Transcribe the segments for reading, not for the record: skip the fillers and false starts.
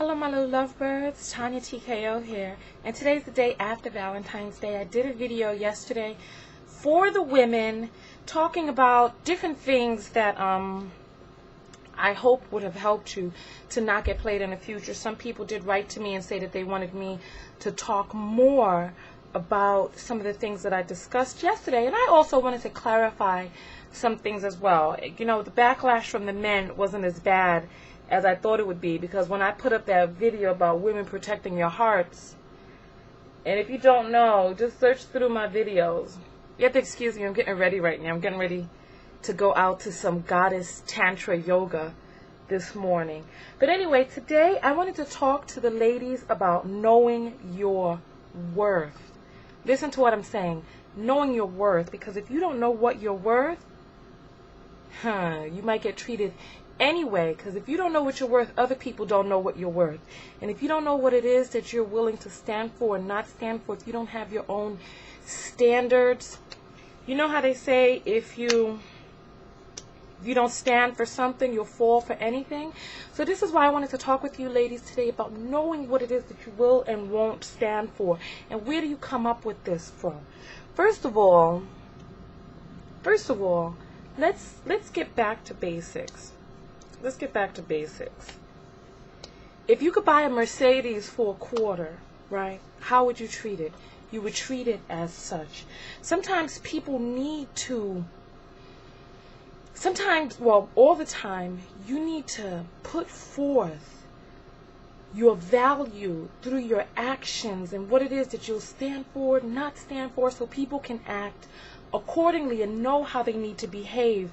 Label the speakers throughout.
Speaker 1: Hello my little lovebirds, TonyaTko here, and today's the day after Valentine's Day. I did a video yesterday for the women talking about different things that I hope would have helped you to not get played in the future. Some people did write to me and say that they wanted me to talk more about some of the things that I discussed yesterday, and I also wanted to clarify some things as well. You know, the backlash from the men wasn't as bad as I thought it would be, because when I put up that video about women protecting your hearts, and if you don't know, just search through my videos. You have to excuse me, I'm getting ready right now. I'm getting ready to go out to some goddess tantra yoga this morning. But anyway, today I wanted to talk to the ladies about knowing your worth. Listen to what I'm saying. Knowing your worth, because if you don't know what you're worth, you might get treated anyway, because if you don't know what you're worth, other people don't know what you're worth. And if you don't know what it is that you're willing to stand for and not stand for, if you don't have your own standards, you know how they say if you don't stand for something, you'll fall for anything. So this is why I wanted to talk with you ladies today about knowing what it is that you will and won't stand for. And where do you come up with this from? First of all, let's get back to basics. Let's get back to basics. If you could buy a Mercedes for $quarter, right, how would you treat it? You would treat it as such. Sometimes people need to, all the time, you need to put forth your value through your actions and what it is that you'll stand for, not stand for, so people can act accordingly and know how they need to behave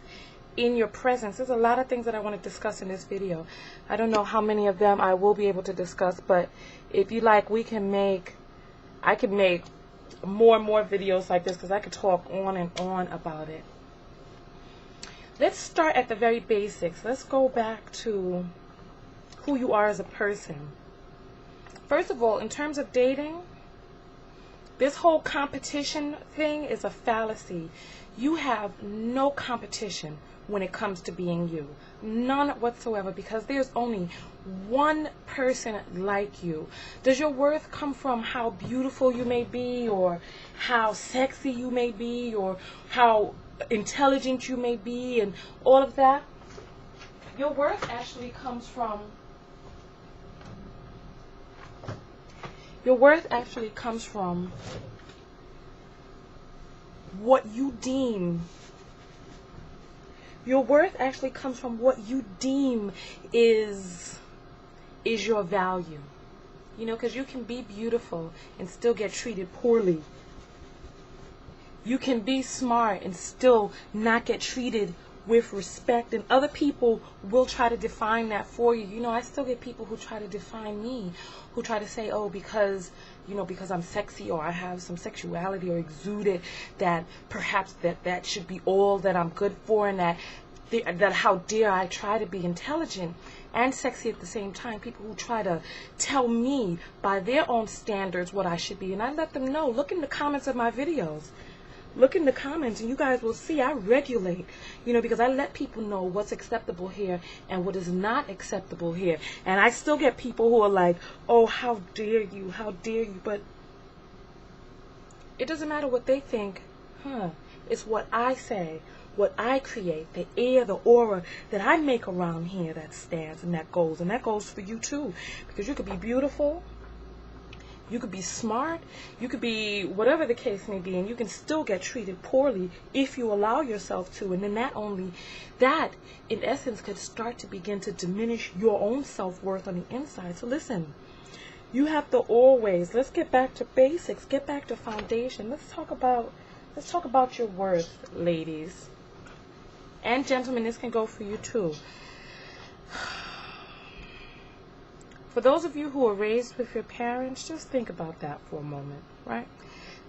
Speaker 1: in your presence. There's a lot of things that I want to discuss in this video. I don't know how many of them I will be able to discuss, but if you like, I can make more and more videos like this, because I could talk on and on about it. Let's start at the very basics. Let's go back to who you are as a person. First of all, in terms of dating, this whole competition thing is a fallacy. You have no competition when it comes to being you. None whatsoever, because there's only one person like you. Does your worth come from how beautiful you may be, or how sexy you may be, or how intelligent you may be, and all of that? Your worth actually comes from what you deem. Your worth actually comes from what you deem is your value. You know, because you can be beautiful and still get treated poorly. You can be smart and still not get treated with respect, and other people will try to define that for you. You know, I still get people who try to define me, who try to say, oh, because I'm sexy, or I have some sexuality, or exude it, that perhaps that should be all that I'm good for, and that how dare I try to be intelligent and sexy at the same time. People who try to tell me by their own standards what I should be, and I let them know. Look in the comments of my videos. Look in the comments and you guys will see I regulate, because I let people know what's acceptable here and what is not acceptable here. And I still get people who are like, oh, how dare you, but it doesn't matter what they think, It's what I say, what I create, the air, the aura that I make around here that stands and that goes for you too, because you could be beautiful, you could be smart, you could be whatever the case may be, and you can still get treated poorly if you allow yourself to. And then that in essence could start to begin to diminish your own self-worth on the inside. So listen, you have to always, let's get back to basics, get back to foundation. Let's talk about your worth, ladies and gentlemen. This can go for you too. For those of you who are raised with your parents, just think about that for a moment, right?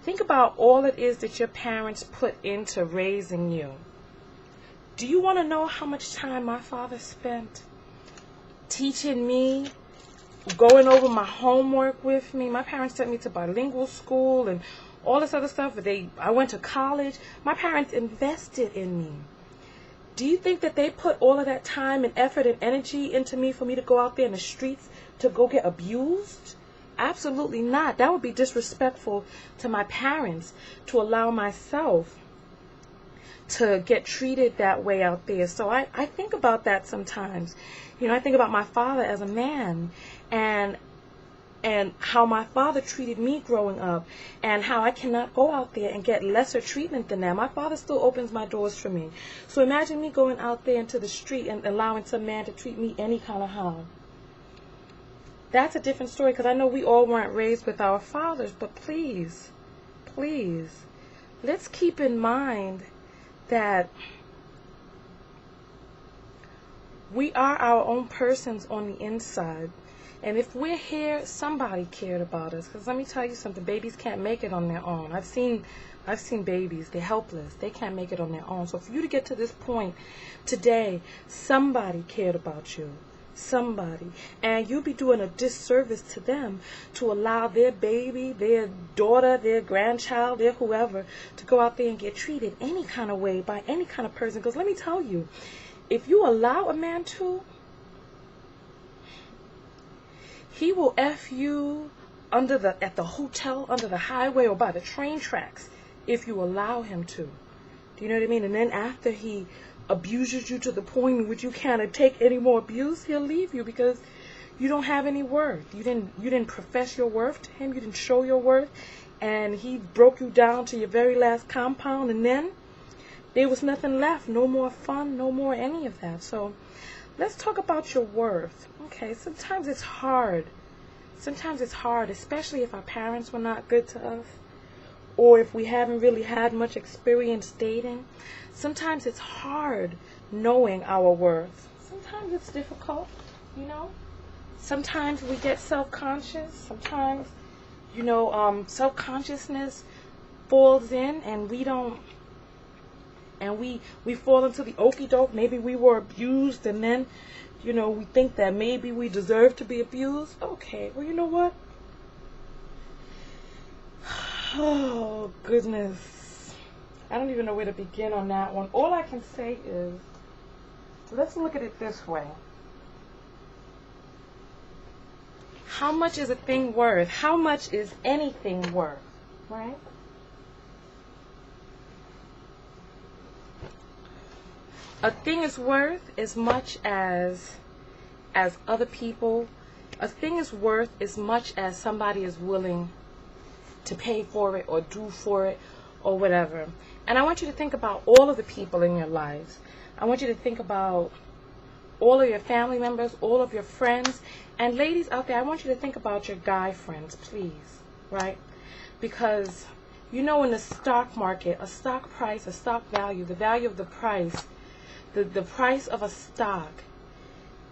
Speaker 1: Think about all it is that your parents put into raising you. Do you want to know how much time my father spent teaching me, going over my homework with me? My parents sent me to bilingual school and all this other stuff. I went to college. My parents invested in me. Do you think that they put all of that time and effort and energy into me for me to go out there in the streets to go get abused? Absolutely not. That would be disrespectful to my parents to allow myself to get treated that way out there. So I think about that sometimes. I think about my father as a man, and how my father treated me growing up, and how I cannot go out there and get lesser treatment than that. My father still opens my doors for me. So imagine me going out there into the street and allowing some man to treat me any kind of how. That's a different story, because I know we all weren't raised with our fathers, but please, let's keep in mind that we are our own persons on the inside. And if we're here, somebody cared about us. Because let me tell you something, babies can't make it on their own. I've seen babies, they're helpless. They can't make it on their own. So for you to get to this point today, somebody cared about you. Somebody. And you'll be doing a disservice to them to allow their baby, their daughter, their grandchild, their whoever, to go out there and get treated any kind of way by any kind of person. Because let me tell you, if you allow a man to, he will F you at the hotel, under the highway, or by the train tracks if you allow him to. Do you know what I mean? And then after he abuses you to the point in which you can't take any more abuse, he'll leave you because you don't have any worth. You didn't profess your worth to him. You didn't show your worth, and he broke you down to your very last compound, and then there was nothing left. No more fun, no more any of that. So let's talk about your worth. Okay, sometimes it's hard. Sometimes it's hard, especially if our parents were not good to us, or if we haven't really had much experience dating. Sometimes it's hard knowing our worth. Sometimes it's difficult, Sometimes we get self-conscious. Sometimes, self-consciousness falls in, and we don't, and we fall into the okie doke. Maybe we were abused, and then, we think that maybe we deserve to be abused. Okay, well, you know what? Oh, goodness. I don't even know where to begin on that one. All I can say is, let's look at it this way. How much is a thing worth? How much is anything worth? Right? A thing is worth as much as other people. A thing is worth as much as somebody is willing to pay for it or do for it or whatever. And I want you to think about all of the people in your lives. I want you to think about all of your family members, all of your friends. And ladies out there, I want you to think about your guy friends, please. Right? Because, in the stock market, a stock price, a stock value, the value of the price, the price of a stock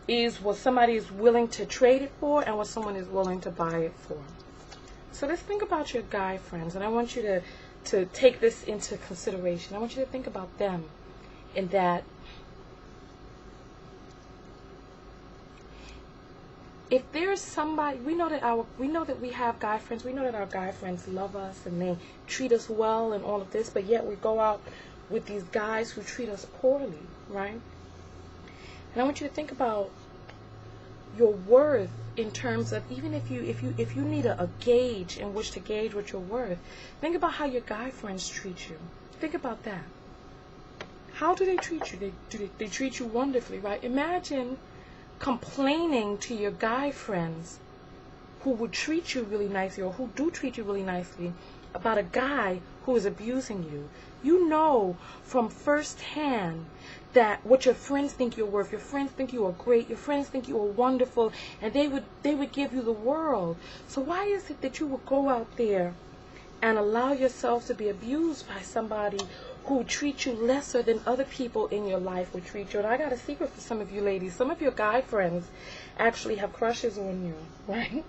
Speaker 1: is what somebody is willing to trade it for and what someone is willing to buy it for. So let's think about your guy friends, and I want you to take this into consideration. I want you to think about them in that if there is somebody, we know that we have guy friends, we know that our guy friends love us and they treat us well and all of this, but yet we go out with these guys who treat us poorly, right? And I want you to think about your worth in terms of, even if you need a gauge in which to gauge what you're worth, think about how your guy friends treat you. Think about that. How do they treat you? They treat you wonderfully, right? Imagine complaining to your guy friends who would treat you really nicely, or who do treat you really nicely, about a guy who is abusing you. You know from firsthand that what your friends think you're worth. Your friends think you are great. Your friends think you are wonderful, and they would give you the world. So why is it that you would go out there and allow yourself to be abused by somebody who treats you lesser than other people in your life would treat you? And I got a secret for some of you ladies. Some of your guy friends actually have crushes on you, right?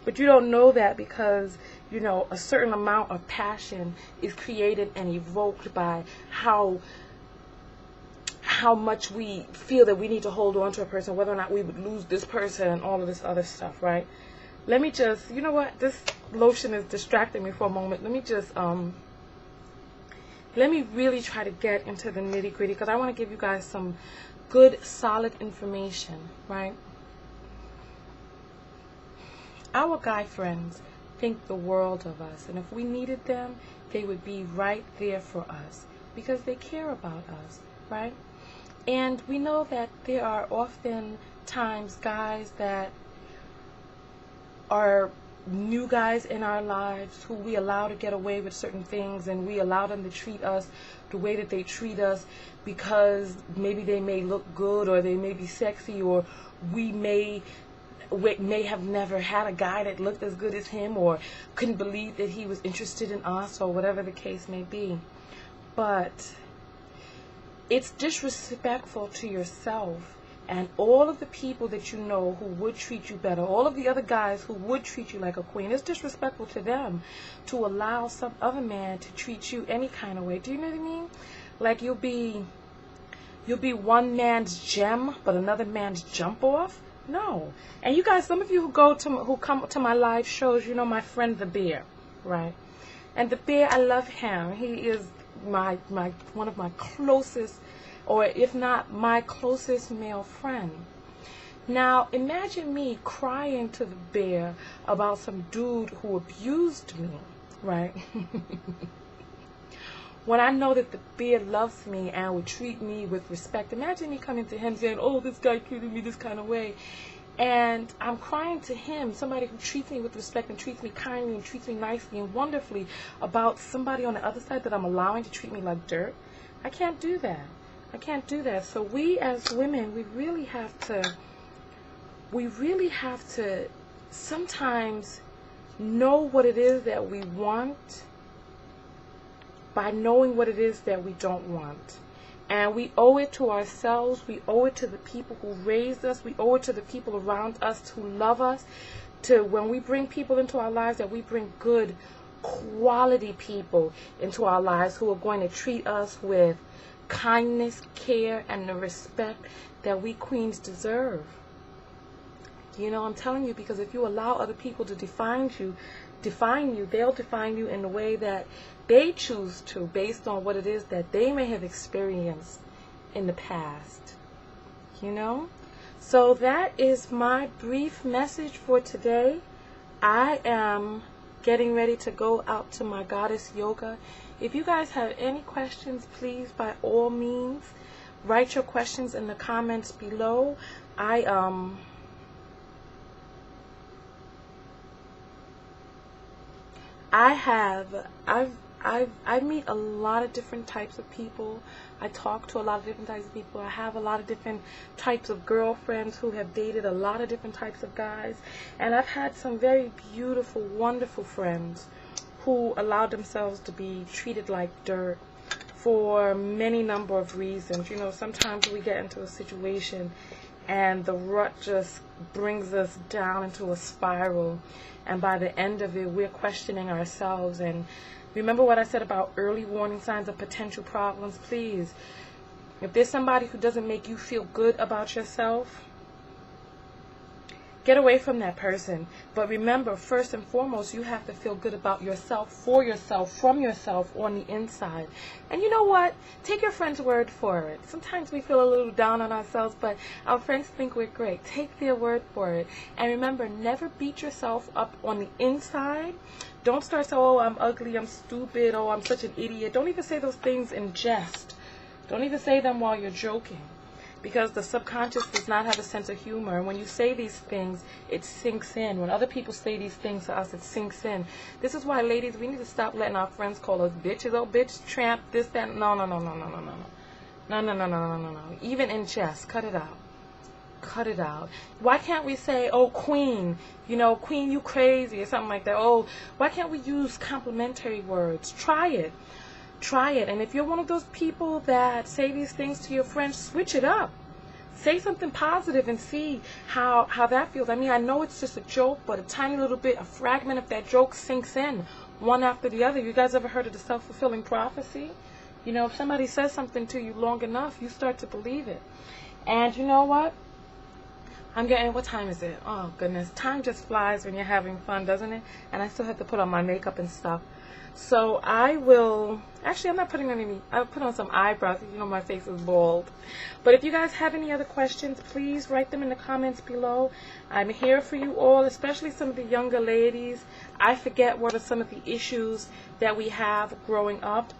Speaker 1: But you don't know that because, a certain amount of passion is created and evoked by how much we feel that we need to hold on to a person, whether or not we would lose this person and all of this other stuff, right? Let me just, you know what? This lotion is distracting me for a moment. Let me just let me really try to get into the nitty-gritty, because I want to give you guys some good, solid information, right? Our guy friends think the world of us, and if we needed them, they would be right there for us because they care about us, right? And we know that there are often times guys that are new guys in our lives who we allow to get away with certain things, and we allow them to treat us the way that they treat us because maybe they may look good, or they may be sexy, or we may have never had a guy that looked as good as him, or couldn't believe that he was interested in us, or whatever the case may be. But it's disrespectful to yourself and all of the people that you know who would treat you better, all of the other guys who would treat you like a queen. It's disrespectful to them to allow some other man to treat you any kind of way. Do you know what I mean? Like you'll be one man's gem but another man's jump off. No. And you guys, some of you who come to my live shows, you know my friend the Bear, right? And the Bear, I love him. He is my one of my closest, or if not my closest male friend. Now imagine me crying to the Bear about some dude who abused me, right? When I know that the Bear loves me and would treat me with respect. Imagine me coming to him saying, oh, this guy treated me this kind of way. And I'm crying to him, somebody who treats me with respect and treats me kindly and treats me nicely and wonderfully, about somebody on the other side that I'm allowing to treat me like dirt. I can't do that. I can't do that. So we as women, we really have to sometimes know what it is that we want by knowing what it is that we don't want. And we owe it to ourselves, we owe it to the people who raised us, we owe it to the people around us who love us, to when we bring people into our lives, that we bring good, quality people into our lives who are going to treat us with kindness, care, and the respect that we queens deserve. You know, I'm telling you, because if you allow other people to define you, they'll define you in the way that they choose to, based on what it is that they may have experienced in the past. You know? So that is my brief message for today. I am getting ready to go out to my goddess yoga. If you guys have any questions, please, by all means, write your questions in the comments below. I meet a lot of different types of people. I talk to a lot of different types of people. I have a lot of different types of girlfriends who have dated a lot of different types of guys. And I've had some very beautiful, wonderful friends who allowed themselves to be treated like dirt for many number of reasons. You know, sometimes we get into a situation and the rut just brings us down into a spiral. And by the end of it, we're questioning ourselves. And remember what I said about early warning signs of potential problems? Please, if there's somebody who doesn't make you feel good about yourself, get away from that person. But remember, first and foremost, you have to feel good about yourself, for yourself, from yourself, on the inside. And you know what? Take your friend's word for it. Sometimes we feel a little down on ourselves, but our friends think we're great. Take their word for it. And remember, never beat yourself up on the inside. Don't start saying, oh, I'm ugly, I'm stupid, oh, I'm such an idiot. Don't even say those things in jest. Don't even say them while you're joking. Because the subconscious does not have a sense of humor. And when you say these things, it sinks in. When other people say these things to us, it sinks in. This is why, ladies, we need to stop letting our friends call us bitches. Oh, bitch, tramp, this, that. No. No. Even in jest, cut it out. Cut it out. Why can't we say, oh, queen, you know, queen, you crazy, or something like that? Oh, why can't we use complimentary words? Try it. Try it. And if you're one of those people that say these things to your friends, switch it up. Say something positive and see how that feels. I mean, I know it's just a joke, but a tiny little bit, a fragment of that joke sinks in one after the other. You guys ever heard of the self-fulfilling prophecy? You know, if somebody says something to you long enough, you start to believe it. And you know what? I'm getting, what time is it? Oh, goodness. Time just flies when you're having fun, doesn't it? And I still have to put on my makeup and stuff. So I will, actually I'm not putting on any, I'll put on some eyebrows. You know my face is bald. But if you guys have any other questions, please write them in the comments below. I'm here for you all, especially some of the younger ladies. I forget what are some of the issues that we have growing up,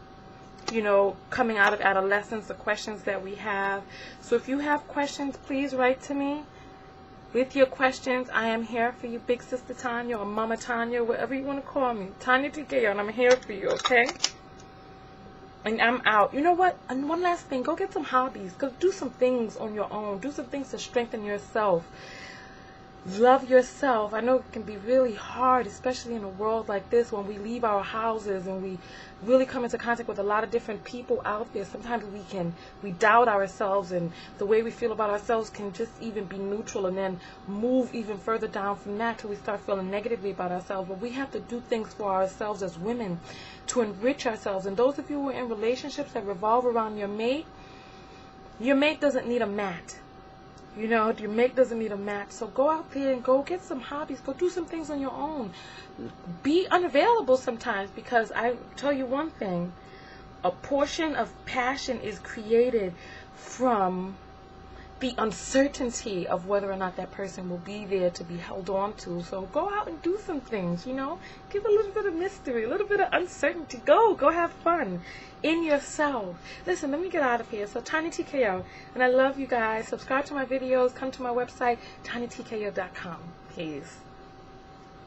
Speaker 1: you know, coming out of adolescence, the questions that we have. So if you have questions, please write to me. With your questions, I am here for you, Big Sister Tonya or Mama Tonya, whatever you want to call me. TonyaTko, and I'm here for you, okay? And I'm out. You know what? And one last thing. Go get some hobbies. Go do some things on your own. Do some things to strengthen yourself. Love yourself. I know it can be really hard, especially in a world like this when we leave our houses and we really come into contact with a lot of different people out there. Sometimes we doubt ourselves, and the way we feel about ourselves can just even be neutral and then move even further down from that till we start feeling negatively about ourselves. But we have to do things for ourselves as women to enrich ourselves. And those of you who are in relationships that revolve around your mate doesn't need a mat. You know, your mate doesn't need a match. So go out there and go get some hobbies. Go do some things on your own. Be unavailable sometimes, because I tell you one thing. A portion of passion is created from the uncertainty of whether or not that person will be there to be held on to. So go out and do some things, you know. Give a little bit of mystery, a little bit of uncertainty. Go have fun in yourself. Listen, let me get out of here. So TonyaTko, and I love you guys. Subscribe to my videos. Come to my website, TonyaTko.com. Peace.